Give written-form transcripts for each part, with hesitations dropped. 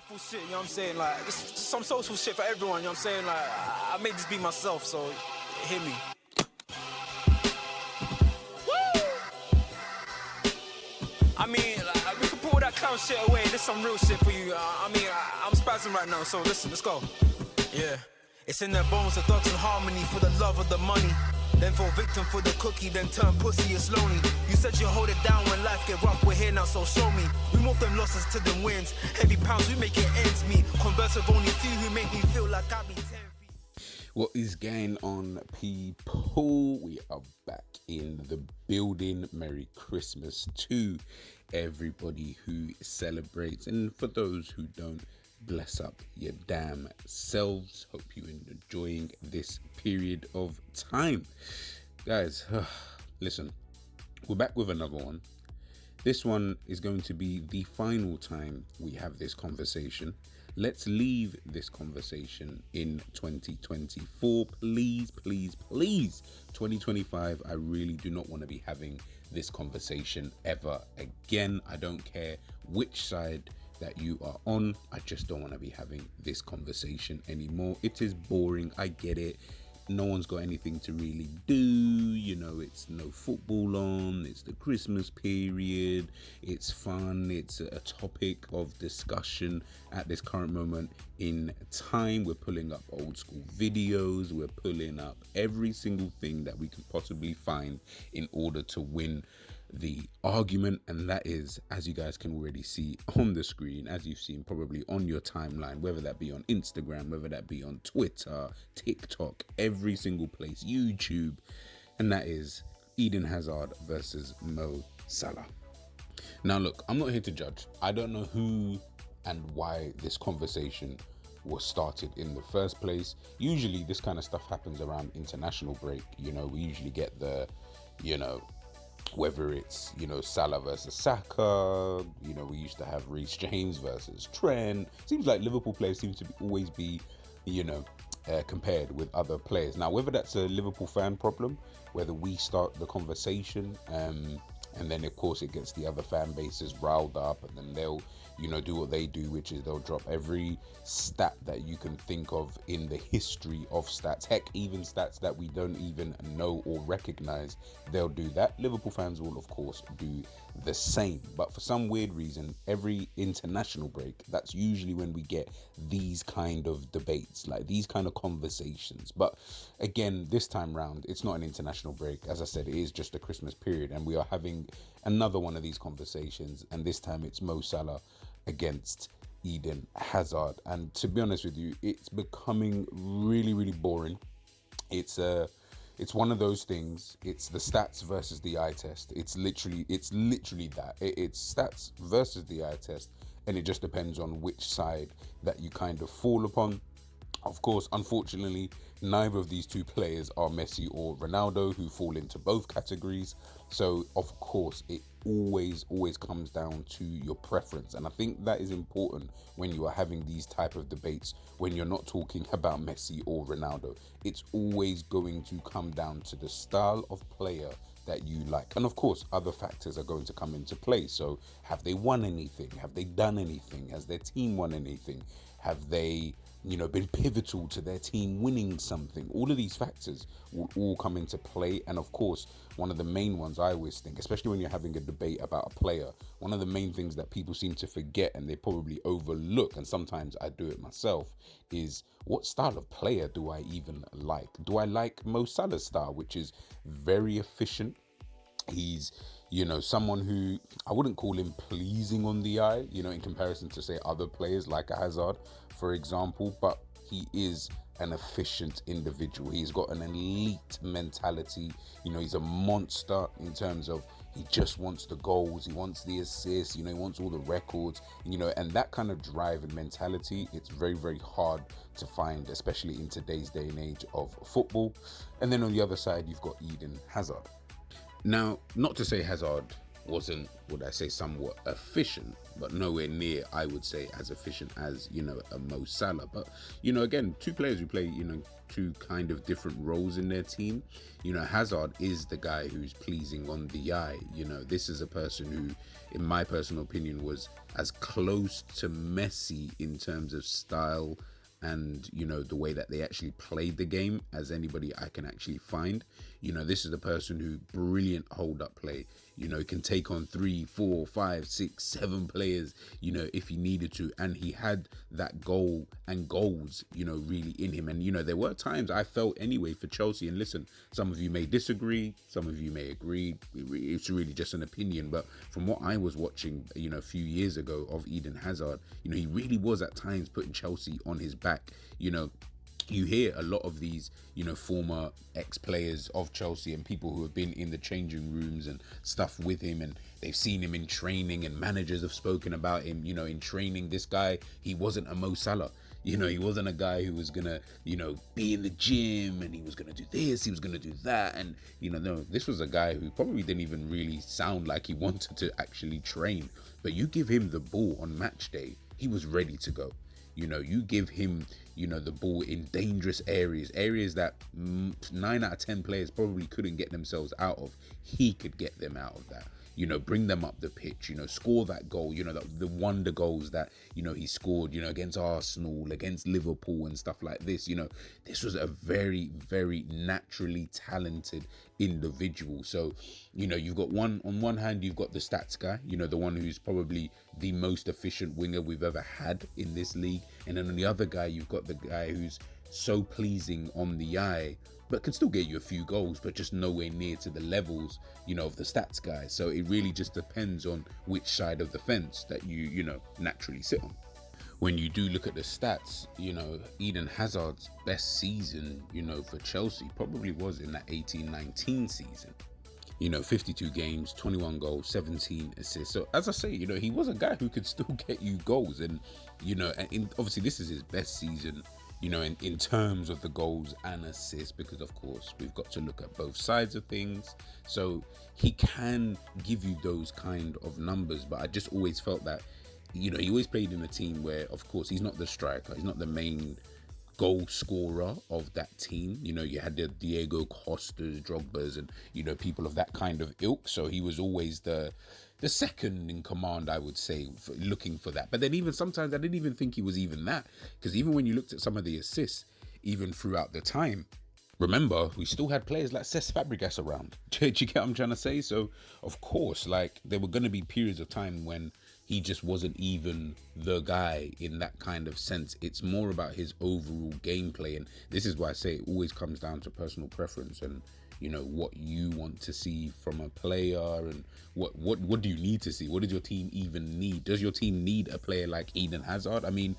Full shit, you know what I'm saying? Like, just some social shit for everyone, you know what I'm saying? Like, I made this be myself, so hear me. Woo! I mean, like, we can put all that clown shit away. There's some real shit for you. I'm spazzing right now, so listen, let's go. Yeah. It's in their bones, the thugs in harmony for the love of the money. Then fall victim for the cookie, then turn pussy, it's lonely. You said you hold it down when life get rough, we're here now, so show me. We move them losses to them wins. Heavy pounds, we make it ends meet. Converse with only few who make me feel like I be 10 feet. What is going on, people? We are back in the building. Merry Christmas to everybody who celebrates, and for those who don't, bless up your damn selves. Hope you're enjoying this period of time, guys. Listen, we're back with another one. This one is going to be the final time we have this conversation. Let's leave this conversation in 2024, please, please, please. 2025, I really do not want to be having this conversation ever again. I don't care which side that you are on, I just don't want to be having this conversation anymore. It is boring, I get it. No one's got anything to really do, you know, it's no football on, it's the Christmas period, it's fun, it's a topic of discussion at this current moment in time. We're pulling up old school videos, we're pulling up every single thing that we can possibly find in order to win the argument, and that is, as you guys can already see on the screen, as you've seen probably on your timeline, whether that be on Instagram, whether that be on Twitter, TikTok, every single place, YouTube, and that is Eden Hazard versus Mo Salah. Now look, I'm not here to judge. I don't know who and why this conversation was started in the first place. Usually this kind of stuff happens around international break. You know, we usually get the, you know, whether it's, you know, Salah versus Saka, you know, we used to have 𝐕 versus Trent. Seems like Liverpool players seem to always be, you know, compared with other players. Now, whether that's a Liverpool fan problem, whether we start the conversation, and then of course it gets the other fan bases riled up, and then they'll, you know, do what they do, which is they'll drop every stat that you can think of in the history of stats. Heck, even stats that we don't even know or recognize, they'll do that. Liverpool fans will of course do the same. But for some weird reason, every international break, that's usually when we get these kind of debates, like these kind of conversations. But again, this time round, it's not an international break. As I said, it is just a Christmas period, and we are having another one of these conversations, and this time it's Mo Salah against Eden Hazard. And to be honest with you, it's becoming really, really boring. It's one of those things. It's the stats versus the eye test. It's literally that. It's stats versus the eye test, and it just depends on which side that you kind of fall upon. Of course, unfortunately, neither of these two players are Messi or Ronaldo, who fall into both categories. So, of course, it always comes down to your preference. And I think that is important when you are having these type of debates, when you're not talking about Messi or Ronaldo. It's always going to come down to the style of player that you like. And of course, other factors are going to come into play. So, have they won anything? Have they done anything? Has their team won anything? Have they, you know, been pivotal to their team winning something? All of these factors will all come into play. And of course, one of the main ones I always think, especially when you're having a debate about a player, one of the main things that people seem to forget, and they probably overlook, and sometimes I do it myself, is what style of player do I even like? Do I like Mo Salah's style, which is very efficient? He's, you know, someone who I wouldn't call him pleasing on the eye, you know, in comparison to, say, other players like a Hazard, for example, but he is an efficient individual. He's got an elite mentality. You know, he's a monster in terms of he just wants the goals, he wants the assists, you know, he wants all the records, you know, and that kind of drive and mentality, it's very, very hard to find, especially in today's day and age of football. And then on the other side, you've got Eden Hazard. Now, not to say Hazard wasn't, would I say, somewhat efficient, but nowhere near, I would say, as efficient as, you know, a Mo Salah. But, you know, again, two players who play, you know, two kind of different roles in their team. You know, Hazard is the guy who's pleasing on the eye. You know, this is a person who, in my personal opinion, was as close to Messi in terms of style and, you know, the way that they actually played the game as anybody I can actually find. You know, this is the person who, brilliant hold-up play, you know, can take on 3, 4, 5, 6, 7 players, you know, if he needed to. And he had that goal and goals, you know, really in him. And, you know, there were times I felt anyway for Chelsea, and listen, some of you may disagree, some of you may agree. It's really just an opinion. But from what I was watching, you know, a few years ago of Eden Hazard, you know, he really was at times putting Chelsea on his back. You know, you hear a lot of these, you know, former ex-players of Chelsea and people who have been in the changing rooms and stuff with him, and they've seen him in training, and managers have spoken about him, you know, in training. This guy, he wasn't a Mo Salah. You know, he wasn't a guy who was gonna, you know, be in the gym and he was gonna do this, he was gonna do that. And, you know, no, this was a guy who probably didn't even really sound like he wanted to actually train. But you give him the ball on match day, he was ready to go. You know, you give him, you know, the ball in dangerous areas that 9 out of 10 players probably couldn't get themselves out of. He could get them out of that. You know, bring them up the pitch, you know, score that goal, you know, the wonder goals that, you know, he scored, you know, against Arsenal, against Liverpool and stuff like this. You know, this was a very, very naturally talented individual. So, you know, you've got on one hand, you've got the stats guy, you know, the one who's probably the most efficient winger we've ever had in this league. And then on the other guy, you've got the guy who's so pleasing on the eye, but can still get you a few goals, but just nowhere near to the levels, you know, of the stats guy. So it really just depends on which side of the fence that you know, naturally sit on. When you do look at the stats, you know, Eden Hazard's best season, you know, for Chelsea probably was in that 18-19 season. You know, 52 games, 21 goals, 17 assists. So as I say, you know, he was a guy who could still get you goals. And, you know, and obviously this is his best season, you know, in terms of the goals and assists, because of course we've got to look at both sides of things. So he can give you those kind of numbers, but I just always felt that, you know, he always played in a team where, of course, he's not the striker, he's not the main goal scorer of that team. You know, you had the Diego Costas, Drogbas, and, you know, people of that kind of ilk. So he was always the second in command, I would say, looking for that. But then even sometimes I didn't even think he was even that, because even when you looked at some of the assists, even throughout the time, remember, we still had players like Cesc Fabregas around. Do you get what I'm trying to say? So, of course, like, there were going to be periods of time when he just wasn't even the guy in that kind of sense. It's more about his overall gameplay. And this is why I say it always comes down to personal preference and, you know, what you want to see from a player, and what do you need to see? What does your team even need? Does your team need a player like Eden Hazard? I mean,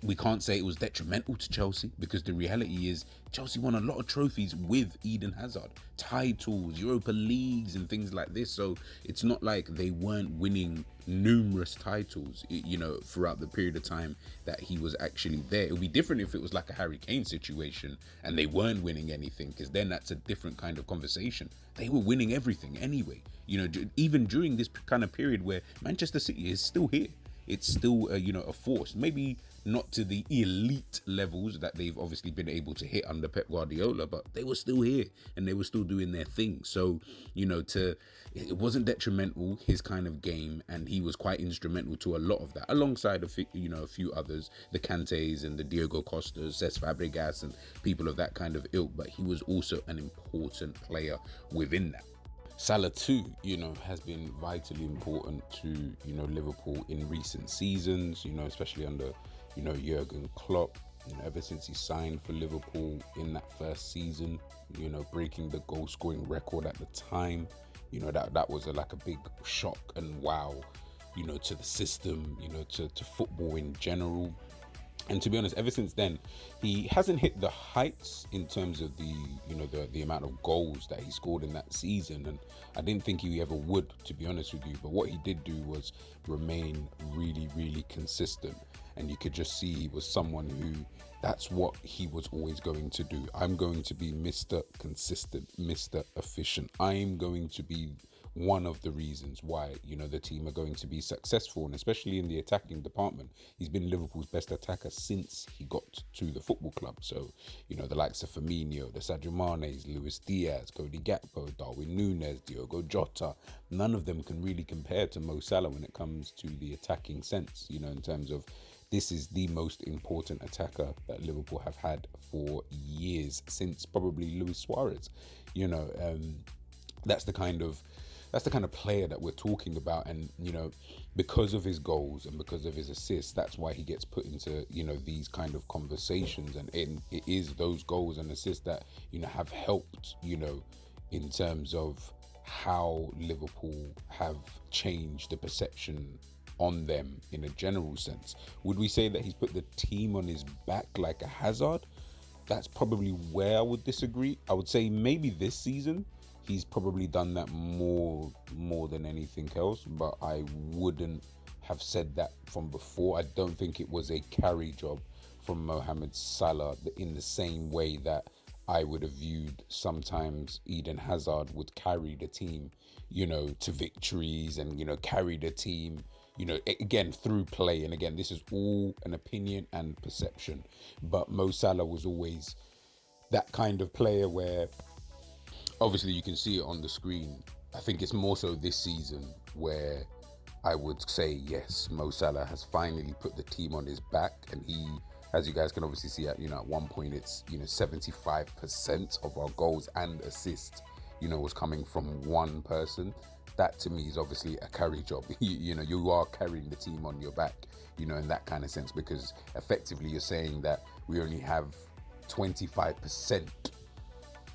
we can't say it was detrimental to Chelsea, because the reality is Chelsea won a lot of trophies with Eden Hazard, titles, Europa Leagues and things like this. So it's not like they weren't winning numerous titles, you know, throughout the period of time that he was actually there. It would be different if it was like a Harry Kane situation and they weren't winning anything, because then that's a different kind of conversation. They were winning everything anyway, you know, even during this kind of period where Manchester City is still here. It's still, you know, a force. Maybe not to the elite levels that they've obviously been able to hit under Pep Guardiola, but they were still here and they were still doing their thing. So, you know, it wasn't detrimental, his kind of game, and he was quite instrumental to a lot of that, alongside you know, a few others, the Kantes and the Diego Costas, Cesc Fabregas, and people of that kind of ilk. But he was also an important player within that. Salah too, you know, has been vitally important to, you know, Liverpool in recent seasons, you know, especially under, you know, 𝐂𝐤𝐿 Klopp, you know, ever since he signed for Liverpool in that first season, you know, breaking the goal scoring record at the time. You know, that was like a big shock and wow, you know, to the system, you know, to football in general. And to be honest, ever since then, he hasn't hit the heights in terms of the, you know, the amount of goals that he scored in that season. And I didn't think he ever would, to be honest with you. But what he did do was remain really, really consistent. And you could just see he was someone who, that's what he was always going to do. I'm going to be Mr. Consistent, Mr. Efficient. I'm going to be one of the reasons why, you know, the team are going to be successful, and especially in the attacking department. He's been Liverpool's best attacker since he got to the football club. So, you know, the likes of Firmino, the Sadio Manes, Luis Diaz, Cody Gakpo, Darwin Núñez, Diogo Jota, none of them can really compare to Mo Salah when it comes to the attacking sense, you know, in terms of this is the most important attacker that Liverpool have had for years, since probably Luis Suarez. You know, that's the kind of player that we're talking about. And, you know, because of his goals and because of his assists, that's why he gets put into, you know, these kind of conversations. And it is those goals and assists that, you know, have helped, you know, in terms of how Liverpool have changed the perception on them in a general sense. Would we say that he's put the team on his back like a Hazard? That's probably where I would disagree. I would say maybe this season he's probably done that more than anything else, but I wouldn't have said that from before. I don't think it was a carry job from Mohamed Salah in the same way that I would have viewed sometimes Eden Hazard would carry the team, you know, to victories, and, you know, carry the team, you know, again, through play. And again, this is all an opinion and perception, but Mo Salah was always that kind of player where, obviously you can see it on the screen. I think it's more so this season where I would say, yes, Mo Salah has finally put the team on his back, and he, as you guys can obviously see, at, you know, at one point it's, you know, 75% of our goals and assists, you know, was coming from one person. That to me is obviously a carry job. You know, you are carrying the team on your back, you know, in that kind of sense, because effectively you're saying that we only have 25%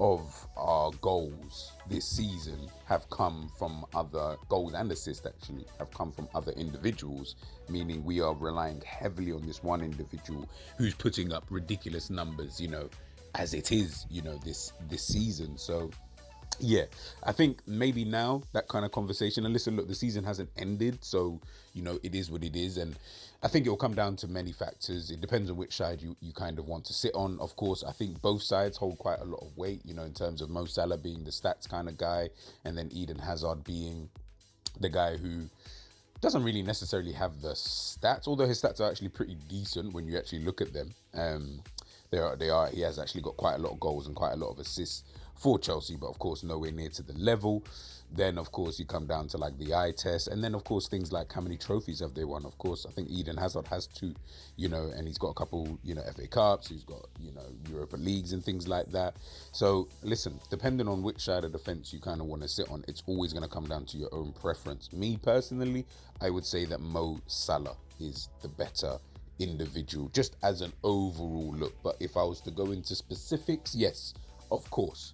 of our goals this season have come from other goals, and assists actually have come from other individuals, meaning we are relying heavily on this one individual who's putting up ridiculous numbers, you know, as it is, you know, this season. So yeah, I think maybe now that kind of conversation, and listen, look, the season hasn't ended, so, you know, it is what it is. And I think it will come down to many factors. It depends on which side you kind of want to sit on. Of course, I think both sides hold quite a lot of weight, you know, in terms of Mo Salah being the stats kind of guy, and then Eden Hazard being the guy who doesn't really necessarily have the stats, although his stats are actually pretty decent when you actually look at them. They are. He has actually got quite a lot of goals and quite a lot of assists for Chelsea, but of course nowhere near to the level. Then of course you come down to like the eye test, and then of course things like how many trophies have they won. Of course I think Eden Hazard has 2, you know, and he's got a couple, you know, FA Cups, he's got, you know, Europa Leagues and things like that. So listen, depending on which side of the fence you kind of want to sit on, it's always going to come down to your own preference. Me personally, I would say that Mo Salah is the better individual just as an overall look. But if I was to go into specifics, yes, of course,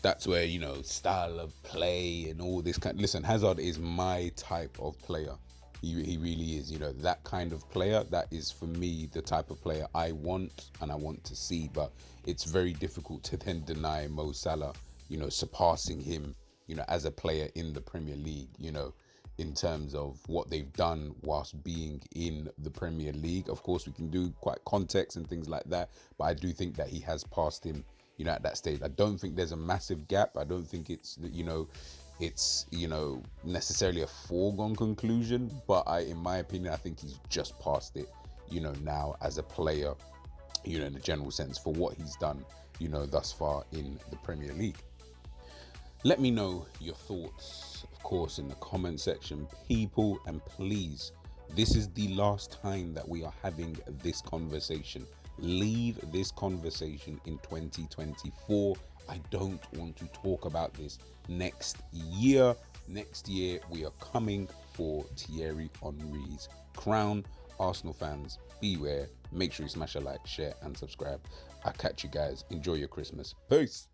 that's where, you know, style of play and all this kind. Listen, Hazard is my type of player. He really is, you know, that kind of player. That is for me the type of player I want and I want to see. But it's very difficult to then deny Mo Salah, you know, surpassing him, you know, as a player in the Premier League, you know, in terms of what they've done whilst being in the Premier League. Of course, we can do quite context and things like that, but I do think that he has passed him, you know, at that stage. I don't think there's a massive gap. I don't think it's, you know, necessarily a foregone conclusion, but in my opinion, I think he's just past it, you know, now as a player, you know, in the general sense for what he's done, you know, thus far in the Premier League. Let me know your thoughts, of course, in the comment section, people, and please, this is the last time that we are having this conversation. Leave this conversation in 2024. I don't want to talk about this next year. Next year, we are coming for Thierry Henry's crown. Arsenal fans, beware. Make sure you smash a like, share, and subscribe. I'll catch you guys. Enjoy your Christmas. Peace.